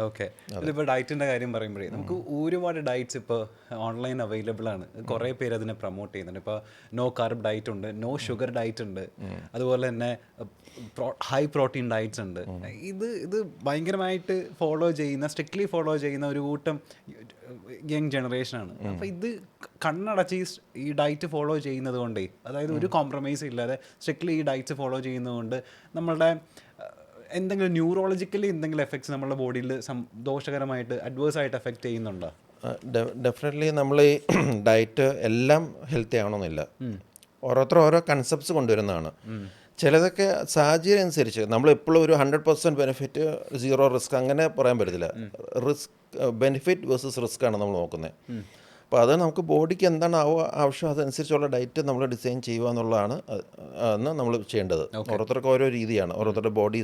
Okay. ഇതിപ്പോൾ ഡയറ്റിൻ്റെ കാര്യം പറയുമ്പോഴേ നമുക്ക് ഒരുപാട് ഡയറ്റ്സ് ഇപ്പോൾ ഓൺലൈൻ അവൈലബിൾ ആണ്. കുറേ പേര് അതിനെ പ്രൊമോട്ട് ചെയ്യുന്നുണ്ട്. ഇപ്പോൾ നോ കാർബ് ഡയറ്റ് ഉണ്ട്, നോ ഷുഗർ ഡയറ്റ് ഉണ്ട്, അതുപോലെ തന്നെ ഹൈ പ്രോട്ടീൻ ഡയറ്റ്സ് ഉണ്ട്. ഇത് ഭയങ്കരമായിട്ട് സ്ട്രിക്ട്ലി ഫോളോ ചെയ്യുന്ന ഒരു കൂട്ടം യങ് ജനറേഷനാണ്. അപ്പോൾ ഇത് കണ്ണടച്ച് ഈ ഡയറ്റ് ഫോളോ ചെയ്യുന്നത് കൊണ്ടേ, അതായത് ഒരു കോംപ്രമൈസ് ഇല്ലാതെ സ്ട്രിക്ട്ലി ഈ ഡയറ്റ്സ് ഫോളോ ചെയ്യുന്നതുകൊണ്ട് നമ്മളുടെ എന്തെങ്കിലും ന്യൂറോളജിക്കലി എന്തെങ്കിലും എഫക്ട്സ് നമ്മുടെ ബോഡിയിൽ ദോഷകരമായിട്ട് അഡ്വേഴ്സ് ആയിട്ട് എഫക്റ്റ് ചെയ്യുന്നുണ്ടോ? ഡെഫിനറ്റ്ലി നമ്മൾ ഈ ഡയറ്റ് എല്ലാം ഹെൽത്തി ആവണമെന്നില്ല. ഓരോരുത്തർ ഓരോ കൺസെപ്റ്റ്സ് കൊണ്ടുവരുന്നതാണ്. ചിലതൊക്കെ സാഹചര്യം അനുസരിച്ച് നമ്മൾ എപ്പോഴും ഒരു 100% ബെനിഫിറ്റ് 0 റിസ്ക് അങ്ങനെ പറയാൻ പറ്റത്തില്ല. ബെനിഫിറ്റ് വേഴ്സസ് റിസ്ക് ആണ് നമ്മൾ നോക്കുന്നത്. അപ്പോൾ അത് നമുക്ക് ബോഡിക്ക് എന്താണ് ആവശ്യം അതനുസരിച്ചുള്ള ഡയറ്റ് നമ്മൾ ഡിസൈൻ ചെയ്യുക എന്നുള്ളതാണ് നമ്മൾ ചെയ്യേണ്ടത്. ഓരോരുത്തർക്ക് ഓരോ രീതിയാണ്. ഓരോരുത്തരുടെ ബോഡി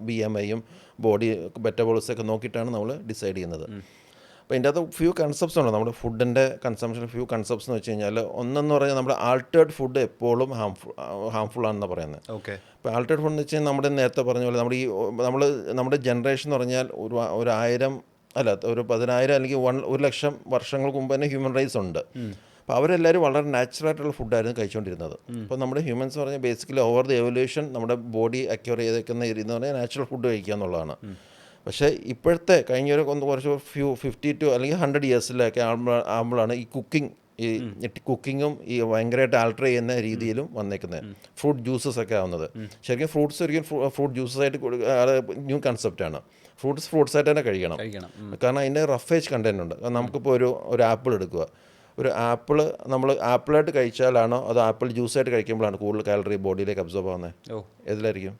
BMIയും ബോഡി മെറ്റബോളിസമൊക്കെ നോക്കിയിട്ടാണ് നമ്മൾ ഡിസൈഡ് ചെയ്യുന്നത്. അപ്പോൾ ഇതിൻ്റെ അകത്ത് ഫ്യൂ കൺസെപ്റ്റ്സ് ഉണ്ട്. നമ്മുടെ ഫുഡിൻ്റെ കൺസംഷൻ ഫ്യൂ കൺസെപ്റ്റ്സ് എന്ന് വെച്ച് കഴിഞ്ഞാൽ, ഒന്നെന്ന് പറഞ്ഞാൽ നമ്മുടെ ആൾട്ടേർഡ് ഫുഡ് എപ്പോഴും ഹാംഫുൾ ആണെന്ന് പറയുന്നത്. ഓക്കെ. ഇപ്പോൾ ആൾട്ടേർഡ് ഫുഡ് എന്ന് വെച്ച് കഴിഞ്ഞാൽ നമ്മുടെ നേരത്തെ പറഞ്ഞ പോലെ നമ്മുടെ ജനറേഷൻ എന്ന് പറഞ്ഞാൽ ഒരു 10,000 അല്ലെങ്കിൽ 1,00,000 വർഷങ്ങൾക്ക് മുമ്പ് തന്നെ ഹ്യൂമൻ റൈസ് ഉണ്ട്. അപ്പോൾ അവരെല്ലാവരും വളരെ നാച്ചുറലായിട്ടുള്ള ഫുഡായിരുന്നു കഴിച്ചുകൊണ്ടിരുന്നത്. അപ്പോൾ നമ്മുടെ ഹ്യൂമൻസ് പറഞ്ഞാൽ ബേസിക്കലി ഓവർ ദി എവല്യൂഷൻ നമ്മുടെ ബോഡി അക്യൂർ ചെയ്തേക്കുന്ന എന്ന് പറഞ്ഞാൽ നാച്ചുറൽ ഫുഡ് കഴിക്കുക എന്നുള്ളതാണ്. പക്ഷേ ഇപ്പോഴത്തെ കഴിഞ്ഞ കുറച്ച് 50 to അല്ലെങ്കിൽ 100 ഇയേഴ്സിലൊക്കെ ആകുമ്പോഴാണ് ഈ കുക്കിങ്ങും ഈ ഭയങ്കരമായിട്ട് ആൾട്ടർ ചെയ്യുന്ന രീതിയിലും വന്നേക്കുന്നത്. ഫ്രൂട്ട് ജ്യൂസസ് ഒക്കെ ആവുന്നത്. ശരിക്കും ഫ്രൂട്ട് ജ്യൂസസ് ആയിട്ട് ന്യൂ കൺസെപ്റ്റാണ്. ഫ്രൂട്ട്സ് ആയിട്ട് തന്നെ കഴിക്കണം. കാരണം അതിൻ്റെ റഫേജ് കണ്ടന്റ് ഉണ്ട്. നമുക്കിപ്പോൾ ഒരു ആപ്പിൾ എടുക്കുക. ഒരു ആപ്പിൾ നമ്മൾ ആപ്പിളായിട്ട് കഴിച്ചാലാണോ അതോ ആപ്പിൾ ജ്യൂസായിട്ട് കഴിക്കുമ്പോഴാണ് കൂടുതൽ കാലറി ബോഡിയിലേക്ക് അബ്സോർബ് ആവുന്നത്? ഏതിലായിരിക്കും?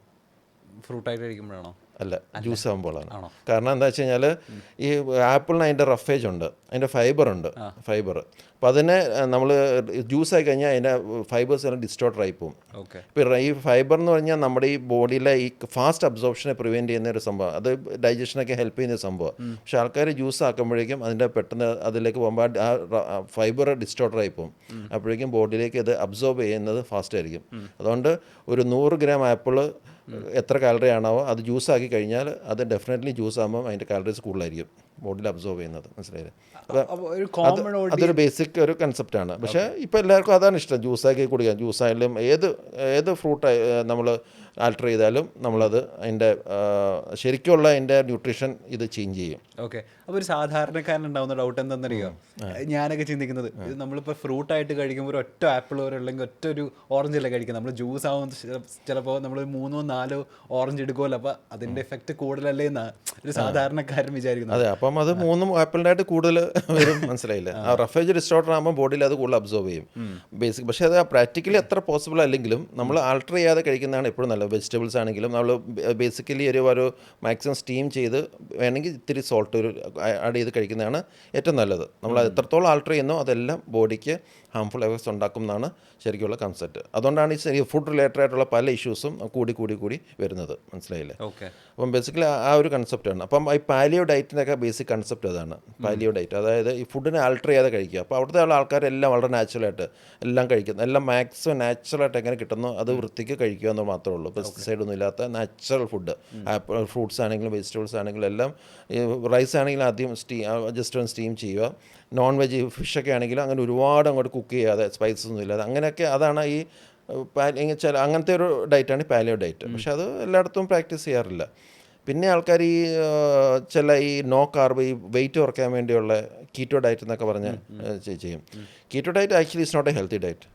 ഫ്രൂട്ടായിട്ട് കഴിക്കുമ്പോഴാണോ? അല്ല, ജ്യൂസ് ആകുമ്പോഴാണ്. കാരണം എന്താ വെച്ച് കഴിഞ്ഞാൽ ഈ ആപ്പിളിന് അതിൻ്റെ റഫേജ് ഉണ്ട്, അതിൻ്റെ ഫൈബർ. അപ്പോൾ അതിനെ നമ്മൾ ജ്യൂസായി കഴിഞ്ഞാൽ അതിൻ്റെ ഫൈബേഴ്സ് എല്ലാം ഡിസ്റ്റോർട്ട് ആയി പോകും. ഇപ്പോൾ ഈ ഫൈബർ എന്ന് പറഞ്ഞാൽ നമ്മുടെ ഈ ബോഡിയിലെ ഈ ഫാസ്റ്റ് അബ്സോർപ്ഷനെ പ്രിവെൻറ്റ് ചെയ്യുന്ന ഒരു സംഭവം, അത് ഡൈജഷനൊക്കെ ഹെൽപ്പ് ചെയ്യുന്ന സംഭവം. പക്ഷേ ആൾക്കാർ ജ്യൂസ് ആക്കുമ്പോഴേക്കും അതിൻ്റെ പെട്ടെന്ന് അതിലേക്ക് പോകുമ്പോൾ ആ ഫൈബർ ഡിസ്റ്റോർട്ട് ആയി പോകും. അപ്പോഴേക്കും ബോഡിയിലേക്ക് ഇത് അബ്സോർബ് ചെയ്യുന്നത് ഫാസ്റ്റ് ആയിരിക്കും. അതുകൊണ്ട് ഒരു 100 ഗ്രാം ആപ്പിൾ എത്ര കാലറി ആണോ അത് ജ്യൂസാക്കി കഴിഞ്ഞാൽ അത് ഡെഫിനറ്റ്ലി ജ്യൂസ് ആകുമ്പോൾ അതിൻ്റെ കാലറീസ് കൂടുതലായിരിക്കും ബോഡിയിൽ അബ്സോർബ് ചെയ്യുന്നത്. മനസ്സിലായില്ലേ? അതൊരു ബേസിക് ഒരു കൺസെപ്റ്റാണ്. പക്ഷേ ഇപ്പോൾ എല്ലാവർക്കും അതാണ് ഇഷ്ടം, ജ്യൂസാക്കി കുടിക്കാൻ. ജ്യൂസായാലും ഏത് ഫ്രൂട്ട് നമ്മൾ ആൾട്ടർ ചെയ്താലും നമ്മളത് അതിൻ്റെ ശരിക്കുള്ള അതിൻ്റെ ന്യൂട്രീഷൻ ഇത് ചേഞ്ച് ചെയ്യും. ഓക്കെ. അപ്പോൾ ഒരു സാധാരണക്കാരനുണ്ടാവുന്ന ഡൗട്ട് എന്താണെന്നറിയോ? ഞാനൊക്കെ ചിന്തിക്കുന്നത്, ഇത് നമ്മളിപ്പോൾ ഫ്രൂട്ടായിട്ട് കഴിക്കുമ്പോൾ ഒരു ഒറ്റ ആപ്പിൾ വരെ അല്ലെങ്കിൽ ഒറ്റ ഒരു ഓറഞ്ചല്ലേ കഴിക്കുന്നത്. നമ്മൾ ജ്യൂസ് ആവുമ്പോൾ ചിലപ്പോൾ നമ്മൾ 3-4 ഓറഞ്ച് എടുക്കുമല്ലോ, അപ്പോൾ അതിൻ്റെ എഫക്റ്റ് കൂടുതലല്ലേ എന്നാണ് ഒരു സാധാരണക്കാരൻ വിചാരിക്കുന്നത്. അതെ, അപ്പം അത് 3 ആപ്പിളിൻ്റെ ആയിട്ട് കൂടുതൽ വരും. മനസ്സിലായില്ല? ആ റഫേജ് ഡിസ്റ്റോർട്ടർ ആകുമ്പോൾ ബോഡിയിൽ അത് കൂടുതൽ അബ്സോർവ് ചെയ്യും ബേസിക്. പക്ഷേ അത് പ്രാക്ടിക്കലി എത്ര പോസിബിൾ അല്ലെങ്കിലും നമ്മൾ ആൾട്ടർ ചെയ്യാതെ കഴിക്കുന്നതാണ് എപ്പോഴും നല്ലത്. വെജിറ്റബിൾസ് ആണെങ്കിലും നമ്മൾ ബേസിക്കലി ഒരു മാക്സിമം സ്റ്റീം ചെയ്ത് വേണമെങ്കിൽ ഇത്തിരി സോൾട്ട് ആഡ് ചെയ്ത് കഴിക്കുന്നതാണ് ഏറ്റവും നല്ലത്. നമ്മൾ എത്രത്തോളം ആൾട്ടർ ചെയ്യുന്നോ അതെല്ലാം ബോഡിക്ക് ഹാംഫുൾ എഫക്ട്സ് ഉണ്ടാക്കും എന്നാണ് ശരിക്കുള്ള കൺസെപ്റ്റ്. അതുകൊണ്ടാണ് ഈ ഫുഡ് റിലേറ്റഡ് ആയിട്ടുള്ള പല ഇഷ്യൂസും കൂടി വരുന്നത്. മനസ്സിലായില്ലേ? അപ്പം ബേസിക്കലി ആ ഒരു കൺസെപ്റ്റാണ്. അപ്പം ഈ പാലിയോ ഡയറ്റിൻ്റെയൊക്കെ ബേസിക് കൺസെപ്റ്റ് അതാണ്. പാലിയോ ഡയറ്റ് അതായത് ഈ ഫുഡിനെ ആൾട്ടർ ചെയ്യാതെ കഴിക്കുക. അപ്പോൾ അവിടുത്തെ ആൾക്കാരെല്ലാം വളരെ നാച്ചുറലായിട്ട് എല്ലാം കഴിക്കുന്നു. എല്ലാം മാക്സിമം നാച്ചുറലായിട്ട് എങ്ങനെ കിട്ടുന്നു അത് വൃത്തിക്ക് കഴിക്കുക എന്ന് മാത്രമേ ഉള്ളൂ. പെസ്റ്റിസൈഡ് ഒന്നും ഇല്ലാത്ത നാച്ചുറൽ ഫുഡ്. ഫ്രൂട്ട്സ് ആണെങ്കിലും വെജിറ്റബിൾസ് ആണെങ്കിലും എല്ലാം. റൈസ് ആണെങ്കിലും ആദ്യം ജസ്റ്റ് ഒന്ന് സ്റ്റീം ചെയ്യുക. നോൺ വെജ് ഫിഷൊക്കെ ആണെങ്കിലും അങ്ങനെ ഒരുപാട് അങ്ങോട്ട് കുക്ക് ചെയ്യാതെ സ്പൈസസ് ഒന്നും ഇല്ലാതെ അങ്ങനെയൊക്കെ, അതാണ് ഈ അങ്ങനത്തെ ഒരു ഡയറ്റാണ് പാലിയോ ഡയറ്റ്. പക്ഷെ അത് എല്ലായിടത്തും പ്രാക്ടീസ് ചെയ്യാറില്ല. പിന്നെ ആൾക്കാർ ചില നോ കാർബ് വെയിറ്റ് കുറയ്ക്കാൻ വേണ്ടിയുള്ള കീറ്റോ ഡയറ്റ് എന്നൊക്കെ പറഞ്ഞ് ചെയ്യും. Keto diet actually is not a healthy diet.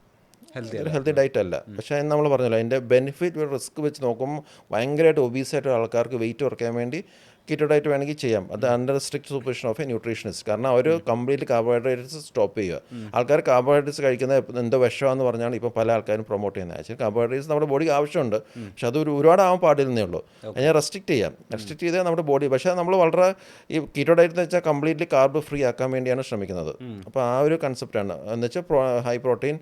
ഒരു ഹെൽത്തി ഡയറ്റ് അല്ല. പക്ഷേ നമ്മൾ പറഞ്ഞല്ലോ അതിൻ്റെ ബെനിഫിറ്റ് റിസ്ക് വെച്ച് നോക്കുമ്പോൾ ഭയങ്കരമായിട്ട് ഒബീസായിട്ട് ആൾക്കാർക്ക് വെയിറ്റ് കുറയ്ക്കാൻ വേണ്ടി കീറ്റോ ഡയറ്റ് വേണമെങ്കിൽ ചെയ്യാം. അത് under strict supervision of A nutritionist. കാരണം അവർ കംപ്ലീറ്റ്ലി കാർബോഹൈഡ്രേറ്റ്സ് സ്റ്റോപ്പ് ചെയ്യുക. ആൾക്കാർ കാർബോഹൈഡ്രേറ്റ്സ് കഴിക്കുന്നത് എന്തോ വിഷമാണെന്ന് പറഞ്ഞാണ് ഇപ്പോൾ പല ആൾക്കാരും പ്രൊമോട്ട് ചെയ്യുന്നത്. ആക്ച്വലി കാർബോഹൈഡ്രേറ്റ്സ് നമ്മുടെ ബോഡിക്ക് ആവശ്യമുണ്ട്, പക്ഷെ അത് ഒരുപാട് ആവാൻ പാടില്ലെന്നേ ഉള്ളൂ. അതിനെ റെസ്ട്രിക്റ്റ് ചെയ്താൽ നമ്മുടെ ബോഡി. പക്ഷേ നമ്മൾ വളരെ ഈ കീറ്റോ ഡയറ്റ് എന്ന് വെച്ചാൽ കംപ്ലീറ്റ്ലി കാർബ് ഫ്രീ ആക്കാൻ വേണ്ടിയാണ് ശ്രമിക്കുന്നത്. അപ്പോൾ ആ ഒരു കൺസെപ്റ്റാണ് എന്ന് വെച്ചാൽ ഹൈ പ്രോട്ടീൻ,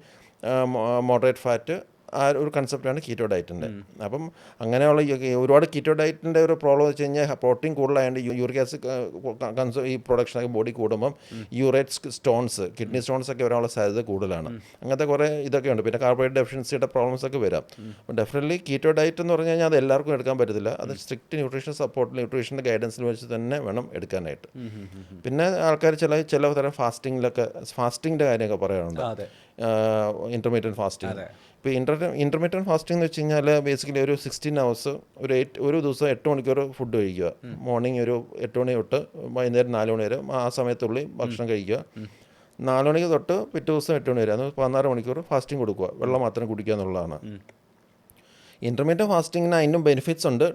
മോഡറേറ്റ് ഫാറ്റ്, ആ ഒരു കൺസെപ്റ്റാണ് കീറ്റോ ഡയറ്റിൻ്റെ. അപ്പം അങ്ങനെയുള്ള ഒരുപാട് കീറ്റോ ഡയറ്റിൻ്റെ ഒരു പ്രോബ്ലം വെച്ച് കഴിഞ്ഞാൽ പ്രോട്ടീൻ കൂടുതലായതുകൊണ്ട് യൂറിക് ആസിഡ് ഈ പ്രൊഡക്ഷനൊക്കെ ബോഡി കൂടുമ്പം യൂറേറ്റ് സ്റ്റോൺസ്, കിഡ്നി സ്റ്റോൺസ് ഒക്കെ വരാനുള്ള സാധ്യത കൂടുതലാണ്. അങ്ങനത്തെ കുറേ ഇതൊക്കെ ഉണ്ട്. പിന്നെ കാർബോഹൈഡ്രേറ്റ് ഡെഫിഷ്യൻസിയുടെ പ്രോബ്ലംസ് ഒക്കെ വരാം. അപ്പം ഡെഫിനറ്റ്ലി കീറ്റോ ഡയറ്റ് എന്ന് പറഞ്ഞു കഴിഞ്ഞാൽ അത് എല്ലാവർക്കും എടുക്കാൻ പറ്റത്തില്ല. അത് സ്ട്രിക്റ്റ് ന്യൂട്രീഷൻ സപ്പോർട്ട്, ന്യൂട്രീഷൻ്റെ ഗൈഡൻസിൽ വെച്ച് തന്നെ വേണം എടുക്കാനായിട്ട്. പിന്നെ ആൾക്കാർ ചില തരം ഫാസ്റ്റിങ്ങിൻ്റെ കാര്യമൊക്കെ പറയാറുണ്ട്, ഇൻ്റർമീഡിയറ്റ് ഫാസ്റ്റിംഗ്. ഇപ്പോൾ ഇൻ്റർമീഡിയറ്റ് ഫാസ്റ്റിംഗ് എന്ന് വെച്ച് കഴിഞ്ഞാൽ ബേസിക്കലി ഒരു 16 hours, ഒരു ദിവസം 8 മണിക്കൂർ ഫുഡ് കഴിക്കുക. മോർണിംഗ് ഒരു 8 മണി തൊട്ട് വൈകുന്നേരം 4 മണി വരെ ആ സമയത്തുള്ളിൽ ഭക്ഷണം കഴിക്കുക. 4 മണിക്ക് തൊട്ട് പിറ്റേ ദിവസം 8 മണി വരെ, അത് 16 മണിക്കൂർ ഫാസ്റ്റിംഗ് കൊടുക്കുക, വെള്ളം മാത്രം കുടിക്കുക എന്നുള്ളതാണ്. ഇൻ്റർമീഡിയറ്റ് ഫാസ്റ്റിങ്ങിന് അതിനും ബെനിഫിറ്റ്സ് ഉണ്ട്,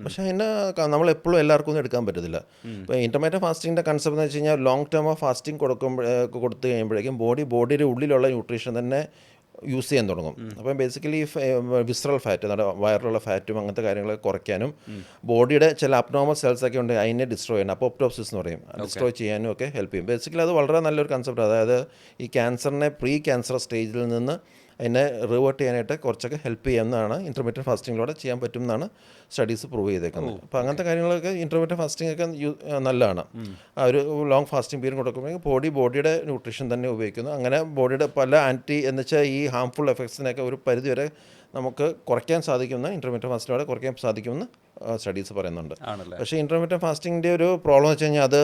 പക്ഷേ അതിന് നമ്മളെപ്പോഴും എല്ലാവർക്കും ഒന്നും എടുക്കാൻ പറ്റത്തില്ല. ഇപ്പോൾ ഇൻ്റർമീഡിയറ്റ് ഫാസ്റ്റിങ്ങിൻ്റെ കൺസെപ്റ്റ് എന്ന് വെച്ച് കഴിഞ്ഞാൽ ലോങ് ടേം ഓഫ് ഫാസ്റ്റിംഗ് കൊടുത്തു കഴിയുമ്പോഴേക്കും ബോഡിയുടെ ഉള്ളിലുള്ള ന്യൂട്രീഷൻ തന്നെ യൂസ് ചെയ്യാൻ തുടങ്ങും. അപ്പം ബേസിക്കലി വിസ്റൽ ഫാറ്റ്, നമ്മുടെ വയറിലുള്ള ഫാറ്റും അങ്ങനത്തെ കാര്യങ്ങളൊക്കെ കുറയ്ക്കാനും ബോഡിയുടെ ചില അബ്നോർമൽ സെൽസ് ഒക്കെ ഉണ്ട് അതിനെ ഡിസ്ട്രോയ് ചെയ്യാനും, അപ്പോപ്റ്റോസിസ് എന്ന് പറയും, ഡിസ്ട്രോയ് ചെയ്യാനും ഒക്കെ ഹെൽപ്പ് ചെയ്യും. ബേസിക്കലി അത് വളരെ നല്ലൊരു കൺസെപ്റ്റ്. അതായത് ഈ ക്യാൻസറിനെ പ്രീ ക്യാൻസർ സ്റ്റേജിൽ നിന്ന് അതിനെ റിവേർട്ട് ചെയ്യാനായിട്ട് കുറച്ചൊക്കെ ഹെൽപ്പ് ചെയ്യുന്നതാണ് ഇൻ്റർമീഡിയറ്റ് ഫാസ്റ്റിങ്ങിലൂടെ ചെയ്യാൻ പറ്റും എന്നാണ് സ്റ്റഡീസ് പ്രൂവ് ചെയ്തേക്കുന്നത്. അപ്പോൾ അങ്ങനത്തെ കാര്യങ്ങളൊക്കെ ഇൻ്റർമീഡിയറ്റ് ഫാസ്റ്റിംഗ് ഒക്കെ നല്ലതാണ്. ആ ഒരു ലോങ് ഫാസ്റ്റിംഗ് പീരീഡ് കൊടുക്കുമ്പോൾ ബോഡിയുടെ ന്യൂട്രീഷൻ തന്നെ ഉപയോഗിക്കുന്നു. അങ്ങനെ ബോഡിയുടെ പല എന്ന് വെച്ചാൽ ഈ ഹാംഫുൾ എഫക്ട്സിനെയൊക്കെ ഒരു പരിധിവരെ നമുക്ക് കുറയ്ക്കാൻ സാധിക്കുമെന്ന്, ഇൻ്റർമീഡിയറ്റ് ഫാസ്റ്റിങ്ങിലൂടെ കുറയ്ക്കാൻ സാധിക്കുമെന്ന് സ്റ്റഡീസ് പറയുന്നുണ്ട്. പക്ഷേ ഇൻ്റർമീഡിയറ്റ് ഫാസ്റ്റിങ്ങിൻ്റെ ഒരു പ്രോബ്ലം വെച്ച് കഴിഞ്ഞാൽ അത്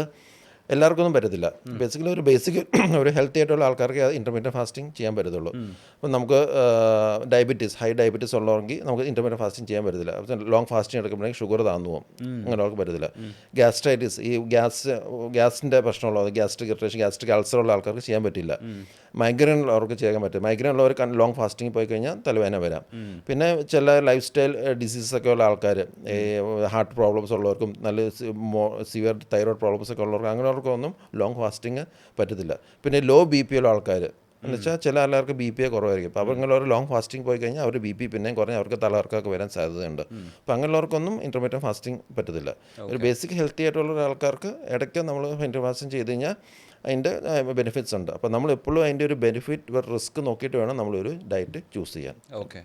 എല്ലാവർക്കൊന്നും പറ്റത്തില്ല. ബേസിക്കലി ഒരു ഹെൽത്തി ആയിട്ടുള്ള ആൾക്കാർക്ക് ഇൻ്റർമീഡിയറ്റ് ഫാസ്റ്റിംഗ് ചെയ്യാൻ പറ്റത്തുള്ളൂ. അപ്പം നമുക്ക് ഹൈ ഡയബറ്റീസ് ഉള്ളവർക്ക് നമുക്ക് ഇൻ്റർമീഡിയറ്റ് ഫാസ്റ്റിംഗ് ചെയ്യാൻ പറ്റത്തില്ല. അപ്പം ലോങ് ഫാസ്റ്റിംഗ് എടുക്കുമ്പോഴേക്കും ഷുഗർ താന്നു പോകും, അങ്ങനെ അവർക്ക് പറ്റത്തില്ല. ഗ്യാസ്ട്രൈറ്റിസ്, ഈ ഗ്യാസിൻ്റെ പ്രശ്നമുള്ളത്, ഗ്യാസ്ട്രിക് ഇറിറ്റേഷൻ, ഗ്യാസ്ട്രിക് അൾസർ ഉള്ള ആൾക്കാർക്ക് ചെയ്യാൻ പറ്റില്ല. മൈഗ്രെയിൻ ഉള്ളവർക്ക് ചെയ്യാൻ പറ്റും. മൈഗ്രെയിൻ ഉള്ളവർക്ക് ലോങ് ഫാസ്റ്റിംഗ് പോയി കഴിഞ്ഞാൽ തലവേദന വരാം. പിന്നെ ചില ലൈഫ് സ്റ്റൈൽ ഡിസീസസ് ഒക്കെ ഉള്ള ആൾക്കാർ, ഹാർട്ട് പ്രോബ്ലംസ് ഉള്ളവർക്കും നല്ല സിവിയർ തൈറോയ്ഡ് പ്രോബ്ലംസ് ഒക്കെ ഉള്ളവർക്ക് അങ്ങനെയുള്ളവർക്കൊന്നും ലോങ് ഫാസ്റ്റിംഗ് പറ്റത്തില്ല. പിന്നെ ലോ BP ഉള്ള ആൾക്കാർ എന്ന് വെച്ചാൽ ചില ആൾക്കാർക്ക് BP കുറവായിരിക്കും. അപ്പോൾ അങ്ങനെയുള്ളവർ ലോങ് ഫാസ്റ്റിംഗ് പോയി കഴിഞ്ഞാൽ അവർ BP പിന്നെയും കുറഞ്ഞ് അവർക്ക് തലകറക്കമൊക്കെ വരാൻ സാധ്യതയുണ്ട്. അപ്പോൾ അങ്ങനെയുള്ളവർക്കൊന്നും ഇൻ്റർമീഡിയറ്റ് ഫാസ്റ്റിംഗ് പറ്റത്തില്ല. ഒരു ബേസിക് ഹെൽത്തി ആയിട്ടുള്ള ആൾക്കാർക്ക് ഇടയ്ക്ക് നമ്മൾ ഇൻ്റർമീഡിയറ്റ് ഫാസ്റ്റിംഗ് ചെയ്ത് കഴിഞ്ഞാൽ അതിൻ്റെ ബെനിഫിറ്റ്സ് ഉണ്ട്. അപ്പോൾ നമ്മൾ എപ്പോഴും അതിൻ്റെ ഒരു ബെനിഫിറ്റ് റിസ്ക് നോക്കിയിട്ട് വേണം നമ്മളൊരു ഡയറ്റ് ചൂസ് ചെയ്യാൻ. ഓക്കെ.